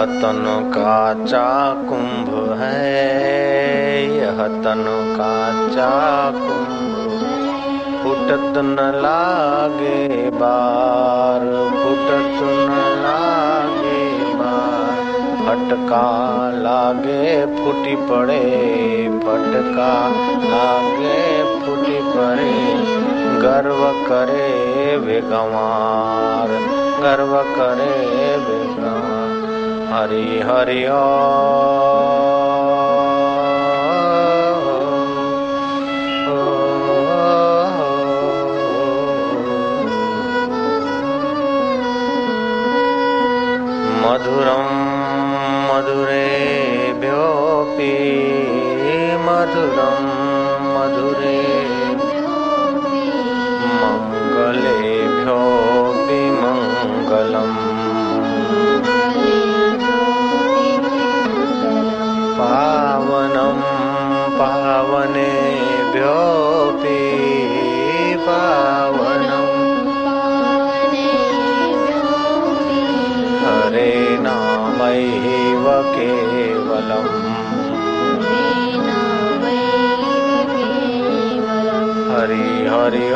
तन काचा कुंभ है, यह तन काचा कुंभ, फुटत न लागे बार, फुटत न लागे बार। फटका लागे फूटी पड़े, फटका लागे फूटी पड़े। गर्व करे वे गंवार, गर्व करे वे गंवार। हरि हरि मधुरम मधुरेभ्योऽपि मधुरम मधुरेभ्योऽपि मंगलेभ्योऽपि मंगलम्। पावनं पावनेभ्योऽपि पावनं, हरे नामैव केवलम्, हरि हरि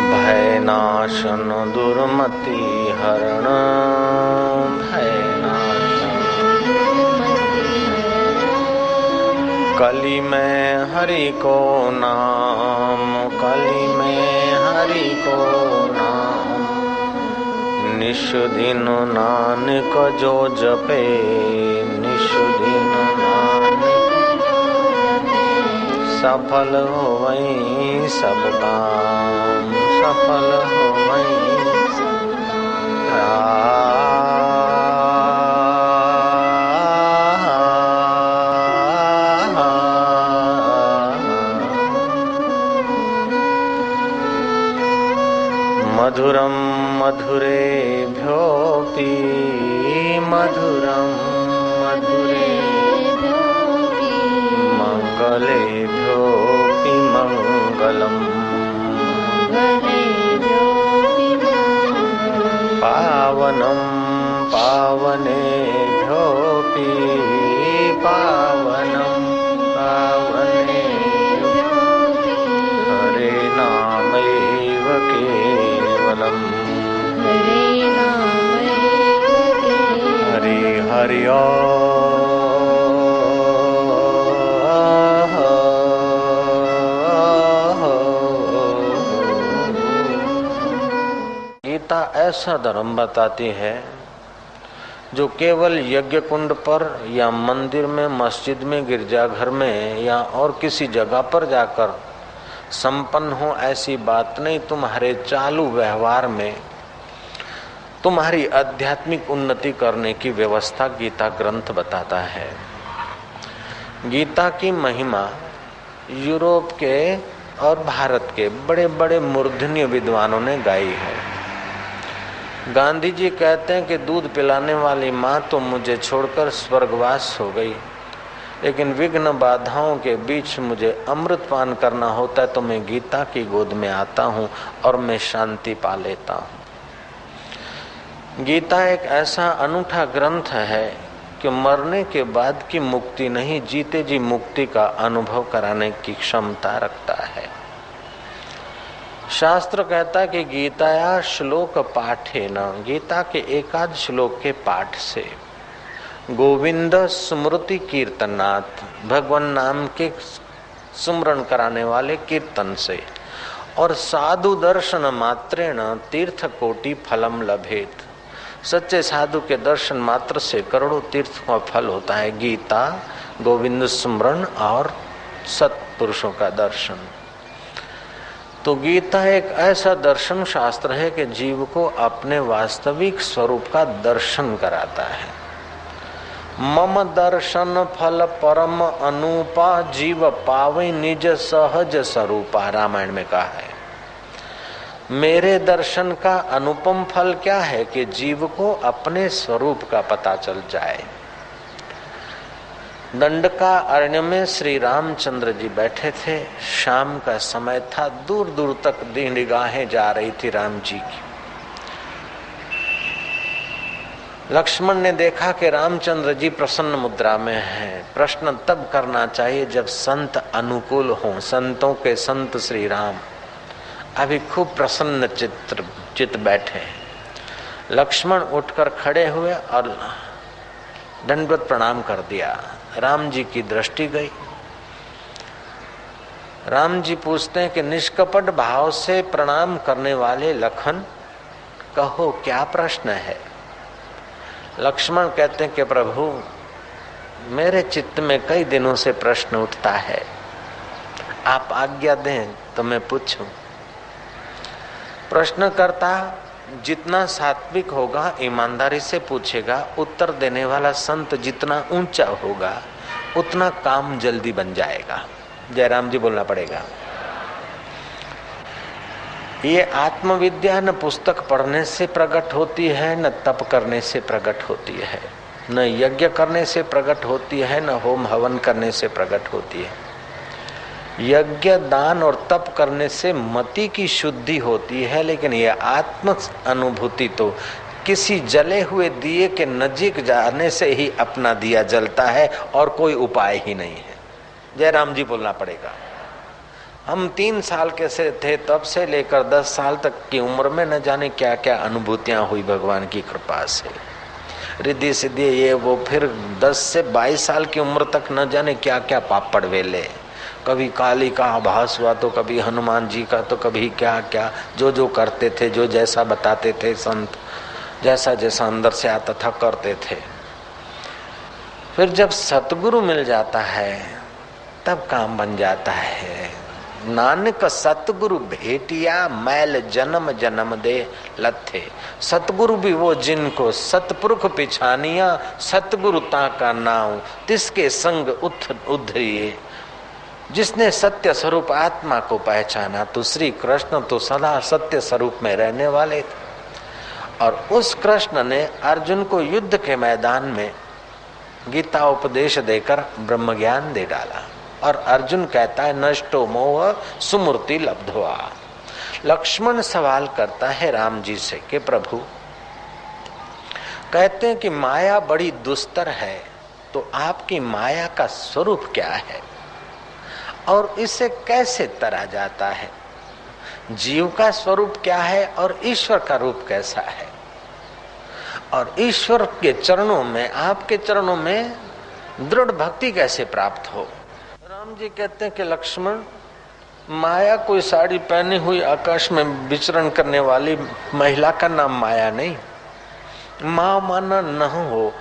भयनाशन दुर्मति हरण, भयनाशन कली में हरि को नाम, कली में हरि को नाम। निषुदिन नानक जो जपे, निषुदिन नानक सफल होवई सब काम, सफल होवई सब मधुरम मधुरेभ्योऽपि मधुरम मधुरेभ्योऽपि मंगलेभ्योऽपि मंगलम्। पावनं पावनेभ्योऽपि पावनं पावनेभ्योऽपि हरे नामैव केवलम्, हरि हरि गीता ऐसा धर्म बताती है जो केवल यज्ञ कुंड पर या मंदिर में, मस्जिद में, गिरजाघर में या और किसी जगह पर जाकर संपन्न हो ऐसी बात नहीं। तुम्हारे चालू व्यवहार में तुम्हारी आध्यात्मिक उन्नति करने की व्यवस्था गीता ग्रंथ बताता है। गीता की महिमा यूरोप के और भारत के बड़े बड़े मूर्धन्य विद्वानों ने गाई है। गांधी जी कहते हैं कि दूध पिलाने वाली माँ तो मुझे छोड़कर स्वर्गवास हो गई, लेकिन विघ्न बाधाओं के बीच मुझे अमृत पान करना होता है तो मैं गीता की गोद में आता हूँ और मैं शांति पा लेता हूँ। गीता एक ऐसा अनूठा ग्रंथ है कि मरने के बाद की मुक्ति नहीं, जीते जी मुक्ति का अनुभव कराने की क्षमता रखता है। शास्त्र कहता है कि गीताया श्लोक पाठेन, गीता के एकाध श्लोक के पाठ से, गोविंद स्मृति कीर्तनाथ, भगवान नाम के सुमरण कराने वाले कीर्तन से, और साधु दर्शन मात्रेण तीर्थ कोटि फलम लभेत, सच्चे साधु के दर्शन मात्र से करोड़ों तीर्थ का फल होता है। गीता, गोविंद स्मरण और सत्पुरुषों का दर्शन। तो गीता एक ऐसा दर्शन शास्त्र है कि जीव को अपने वास्तविक स्वरूप का दर्शन कराता है। मम दर्शन फल परम अनुपा, जीव पावे निज सहज स्वरूपा, रामायण में कहा है। मेरे दर्शन का अनुपम फल क्या है कि जीव को अपने स्वरूप का पता चल जाए। दंडका अरण्य में श्री रामचंद्र जी बैठे थे। शाम का समय था, दूर दूर तक निगाहें जा रही थी राम जी की। लक्ष्मण ने देखा कि रामचंद्र जी प्रसन्न मुद्रा में हैं। प्रश्न तब करना चाहिए जब संत अनुकूल हों। संतों के संत श्री राम अभी खूब प्रसन्न चित्त बैठे। लक्ष्मण उठकर खड़े हुए और दंडवत प्रणाम कर दिया। राम जी की दृष्टि गई। राम जी पूछते हैं कि निष्कपट भाव से प्रणाम करने वाले लखन, कहो क्या प्रश्न है। लक्ष्मण कहते हैं कि प्रभु, मेरे चित्त में कई दिनों से प्रश्न उठता है, आप आज्ञा दें तो मैं पूछूं। प्रश्नकर्ता जितना सात्विक होगा, ईमानदारी से पूछेगा, उत्तर देने वाला संत जितना ऊंचा होगा, उतना काम जल्दी बन जाएगा। जयराम जी बोलना पड़ेगा। ये आत्मविद्या न पुस्तक पढ़ने से प्रकट होती है, न तप करने से प्रकट होती है, न यज्ञ करने से प्रकट होती है, न होम हवन करने से प्रकट होती है। यज्ञ दान और तप करने से मति की शुद्धि होती है, लेकिन यह आत्म अनुभूति तो किसी जले हुए दिए के नजीक जाने से ही अपना दिया जलता है और कोई उपाय ही नहीं है। जयराम जी बोलना पड़ेगा। हम 3 साल के से थे, तब से लेकर 10 साल तक की उम्र में न जाने क्या क्या अनुभूतियां हुई भगवान की कृपा से, रिद्धि सिद्धि ये वो। फिर 10 से 22 साल की उम्र तक न जाने क्या क्या पापड़ वेले, कभी काली का आभास हुआ तो कभी हनुमान जी का, तो कभी क्या क्या, जो जो करते थे, जो जैसा बताते थे संत, जैसा जैसा अंदर से आता था करते थे। फिर जब सतगुरु मिल जाता है तब काम बन जाता है। नानक सतगुरु भेटिया, मैल जन्म जन्म दे लथे। सतगुरु भी वो जिनको सतपुरुख पिछानिया, सतगुरु ता का नाम तिसके संग उधरिए। जिसने सत्य स्वरूप आत्मा को पहचाना, तो श्री कृष्ण तो सदा सत्य स्वरूप में रहने वाले थे। और उस कृष्ण ने अर्जुन को युद्ध के मैदान में गीता उपदेश देकर ब्रह्म ज्ञान दे डाला। और अर्जुन कहता है नष्टो मोह सुमूर्ति लब्ध्वा। लक्ष्मण सवाल करता है राम जी से कि प्रभु, कहते हैं कि माया बड़ी दुस्तर है, तो आपकी माया का स्वरूप क्या है और इसे कैसे तरा जाता है? जीव का स्वरूप क्या है और ईश्वर का रूप कैसा है? और ईश्वर के चरणों में, आपके चरणों में दृढ़ भक्ति कैसे प्राप्त हो? राम जी कहते हैं कि लक्ष्मण, माया कोई साड़ी पहनी हुई आकाश में विचरण करने वाली महिला का नाम माया नहीं। माँ माना न हो